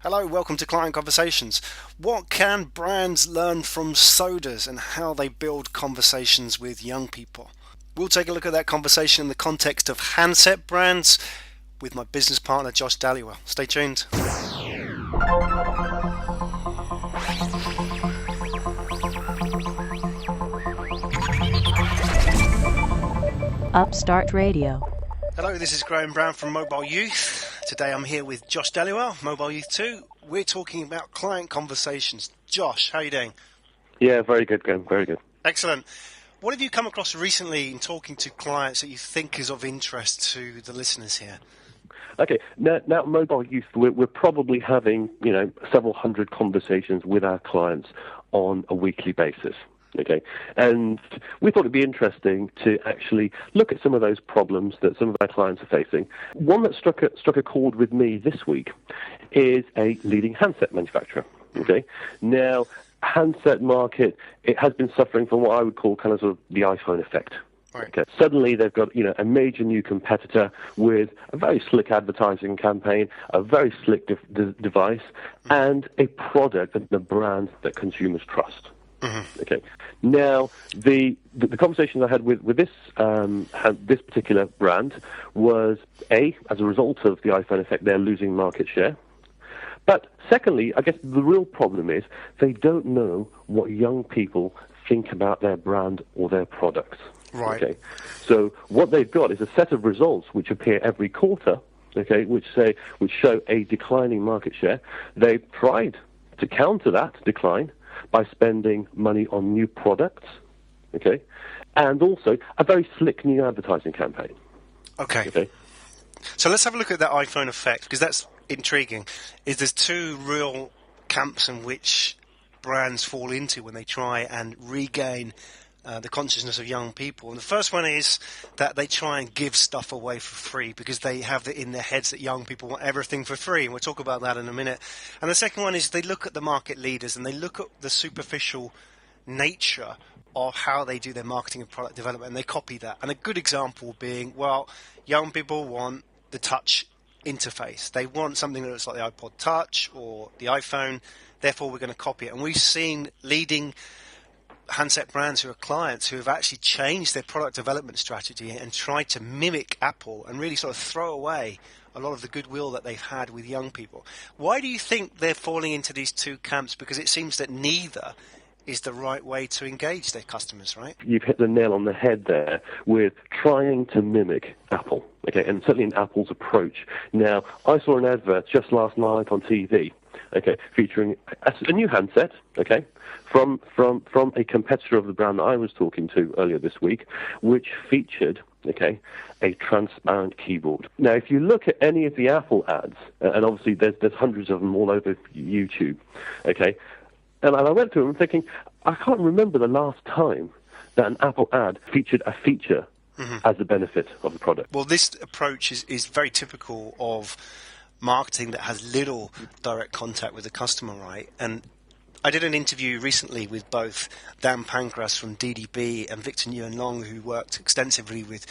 Hello, welcome to Client Conversations. What can brands learn from sodas and how they build conversations with young people? We'll take a look at that conversation in the context of handset brands with my business partner Josh Dallywell. Stay tuned. Upstart Radio. Hello, this is Graham Brown from Mobile Youth. Today I'm here with Josh Dallywell, Mobile Youth 2. We're talking about client conversations. Josh, how are you doing? Yeah, very good, Graham. Very good. Excellent. What have you come across recently in talking to clients that you think is of interest to the listeners here? Okay, now Mobile Youth, we're probably having, several hundred conversations with our clients on a weekly basis. Okay, and we thought it'd be interesting to actually look at some of those problems that some of our clients are facing. One that struck a chord with me this week is a leading handset manufacturer. Okay, now handset market, it has been suffering from what I would call kind of sort of the iPhone effect. Right. Okay. Suddenly they've got a major new competitor with a very slick advertising campaign, a very slick device, and a product and a brand that consumers trust. Mm-hmm. Okay. Now, the conversation I had with this particular brand was, as a result of the iPhone effect, they're losing market share. But secondly, I guess the real problem is they don't know what young people think about their brand or their products. Right. Okay. So what they've got is a set of results which appear every quarter, okay, which show a declining market share. They've tried to counter that decline by spending money on new products, okay, and also a very slick new advertising campaign. Okay. So let's have a look at that iPhone effect, because that's intriguing. There's two real camps in which brands fall into when they try and regain the consciousness of young people. And the first one is that they try and give stuff away for free because they have it in their heads that young people want everything for free, and we'll talk about that in a minute. And the second one is they look at the market leaders and they look at the superficial nature of how they do their marketing and product development, and they copy that. And a good example being, well, young people want the touch interface. They want something that looks like the iPod Touch or the iPhone, therefore we're going to copy it. And we've seen leading handset brands who are clients who have actually changed their product development strategy and tried to mimic Apple and really sort of throw away a lot of the goodwill that they've had with young people. Why do you think they're falling into these two camps? Because it seems that neither is the right way to engage their customers, right? You've hit the nail on the head there with trying to mimic Apple, okay, and certainly in Apple's approach. Now, I saw an advert just last night on TV, okay, featuring a new handset, okay, from a competitor of the brand that I was talking to earlier this week, which featured, okay, a transparent keyboard. Now, if you look at any of the Apple ads, and obviously there's hundreds of them all over YouTube, okay, and I went through them thinking, I can't remember the last time that an Apple ad featured a feature as a benefit of the product. Well, this approach is very typical of marketing that has little direct contact with the customer, right? And I did an interview recently with both Dan Pancras from DDB and Victor Nguyen-Long, who worked extensively with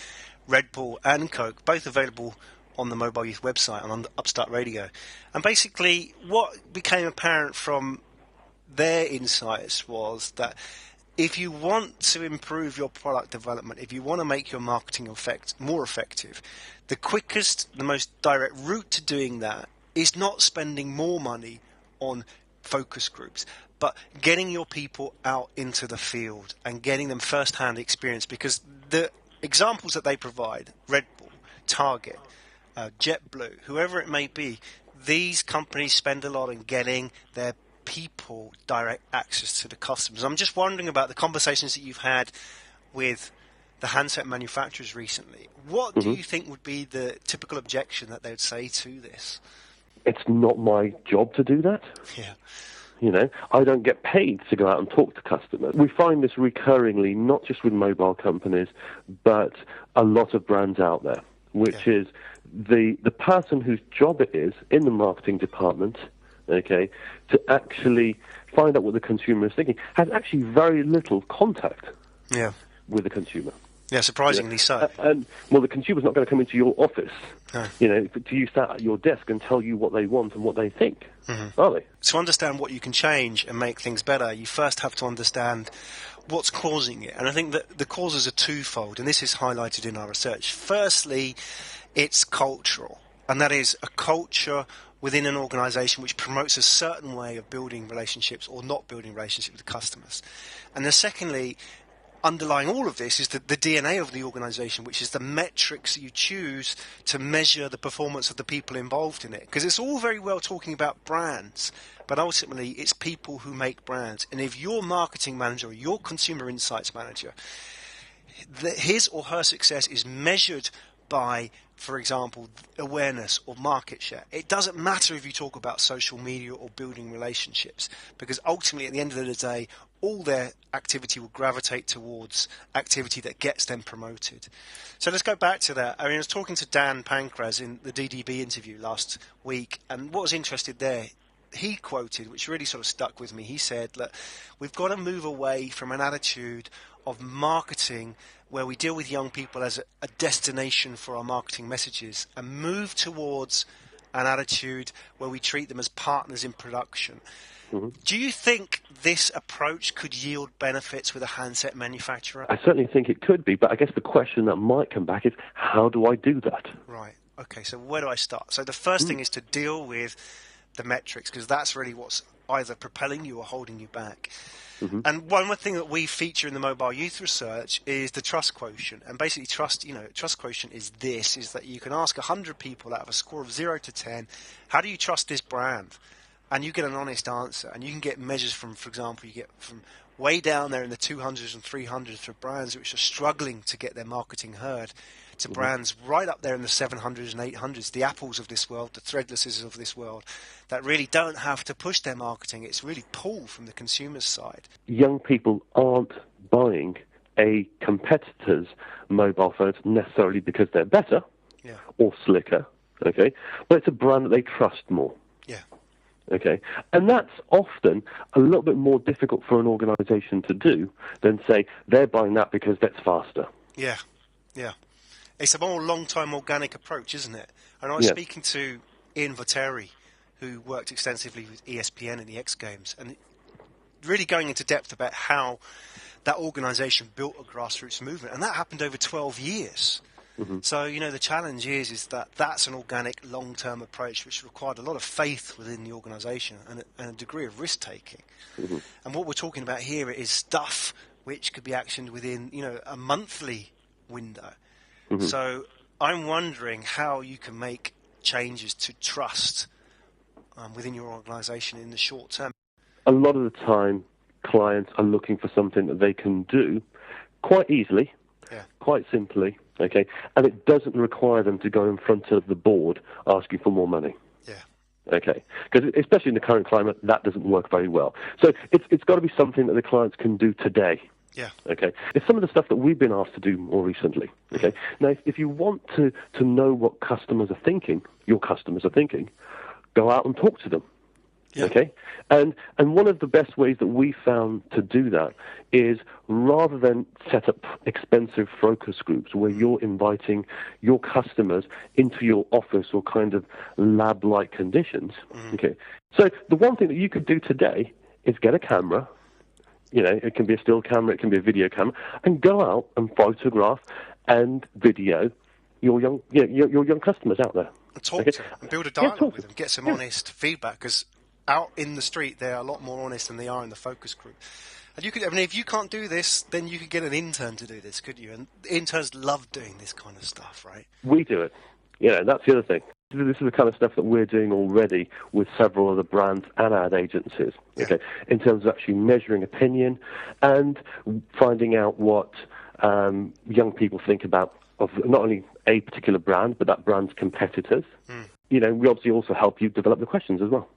Red Bull and Coke, both available on the Mobile Youth website and on the Upstart Radio. And basically what became apparent from their insights was that if you want to improve your product development, if you want to make your marketing more effective, the quickest, the most direct route to doing that is not spending more money on focus groups, but getting your people out into the field and getting them first-hand experience, because the examples that they provide, Red Bull, Target, JetBlue, whoever it may be, these companies spend a lot in getting their people direct access to the customers. I'm just wondering about the conversations that you've had with the handset manufacturers recently. What do you think would be the typical objection that they would say to this? It's not my job to do that. Yeah. I don't get paid to go out and talk to customers. We find this recurringly, not just with mobile companies, but a lot of brands out there, which is the person whose job it is in the marketing department, okay, to actually find out what the consumer is thinking, has actually very little contact with the consumer. Yeah, surprisingly so. And well, the consumer's not going to come into your office, No. To you sat at your desk and tell you what they want and what they think, are they? To understand what you can change and make things better, you first have to understand what's causing it. And I think that the causes are twofold, and this is highlighted in our research. Firstly, it's cultural, and that is a culture within an organisation which promotes a certain way of building relationships or not building relationships with customers. And then secondly, underlying all of this is the DNA of the organisation, which is the metrics that you choose to measure the performance of the people involved in it. Because it's all very well talking about brands, but ultimately it's people who make brands. And if your marketing manager or your consumer insights manager, his or her success is measured by, for example, awareness or market share. It doesn't matter if you talk about social media or building relationships, because ultimately at the end of the day, all their activity will gravitate towards activity that gets them promoted. So let's go back to that. I was talking to Dan Pancras in the DDB interview last week, and what was interesting there, he quoted, which really sort of stuck with me, he said, look, we've got to move away from an attitude of marketing where we deal with young people as a destination for our marketing messages and move towards an attitude where we treat them as partners in production. Do you think this approach could yield benefits with a handset manufacturer? I certainly think it could be, but I guess the question that might come back is, how do I do that? Right. Okay, so where do I start? So the first thing is to deal with the metrics, because that's really what's either propelling you or holding you back. And one more thing that we feature in the mobile youth research is the trust quotient. And basically trust quotient is that you can ask 100 people out of a score of 0 to 10, how do you trust this brand? And you get an honest answer, and you can get measures from, for example, you get from way down there in the 200s and 300s for brands which are struggling to get their marketing heard, to brands right up there in the 700s and 800s, the Apples of this world, the Threadlesses of this world, that really don't have to push their marketing. It's really pull from the consumer's side. Young people aren't buying a competitor's mobile phones necessarily because they're better or slicker, okay? But it's a brand that they trust more. Yeah. Okay, and that's often a little bit more difficult for an organisation to do than say they're buying that because that's faster. Yeah, yeah. It's a more long-time organic approach, isn't it? And I was speaking to Ian Voteri, who worked extensively with ESPN in the X Games, and really going into depth about how that organisation built a grassroots movement, and that happened over 12 years. So, the challenge is that that's an organic long-term approach which required a lot of faith within the organisation and a degree of risk-taking. And what we're talking about here is stuff which could be actioned within, a monthly window. So I'm wondering how you can make changes to trust within your organisation in the short term. A lot of the time, clients are looking for something that they can do quite easily, quite simply, okay, and it doesn't require them to go in front of the board asking for more money. Okay, because especially in the current climate, that doesn't work very well. So it's got to be something that the clients can do today. Okay, it's some of the stuff that we've been asked to do more recently. Okay, now if you want to know what customers are thinking, your customers are thinking, go out and talk to them. Okay, and one of the best ways that we found to do that is rather than set up expensive focus groups where you're inviting your customers into your office or kind of lab-like conditions. Okay, so the one thing that you could do today is get a camera. It can be a still camera, it can be a video camera, and go out and photograph and video your young customers out there. And talk to them and build a dialogue with them, get some honest feedback, because out in the street they're a lot more honest than they are in the focus group. And if you can't do this, then you could get an intern to do this, could you? And interns love doing this kind of stuff, right? We do it. That's the other thing. This is the kind of stuff that we're doing already with several other brands and ad agencies, okay, in terms of actually measuring opinion and finding out what young people think about of not only a particular brand, but that brand's competitors. We obviously also help you develop the questions as well.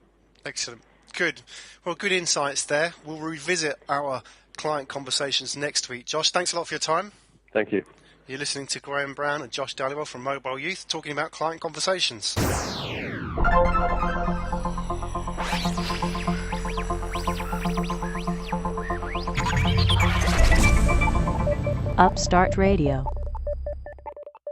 Excellent. Good. Well, good insights there. We'll revisit our client conversations next week. Josh, thanks a lot for your time. Thank you. You're listening to Graham Brown and Josh Dallywell from Mobile Youth talking about client conversations. Upstart Radio.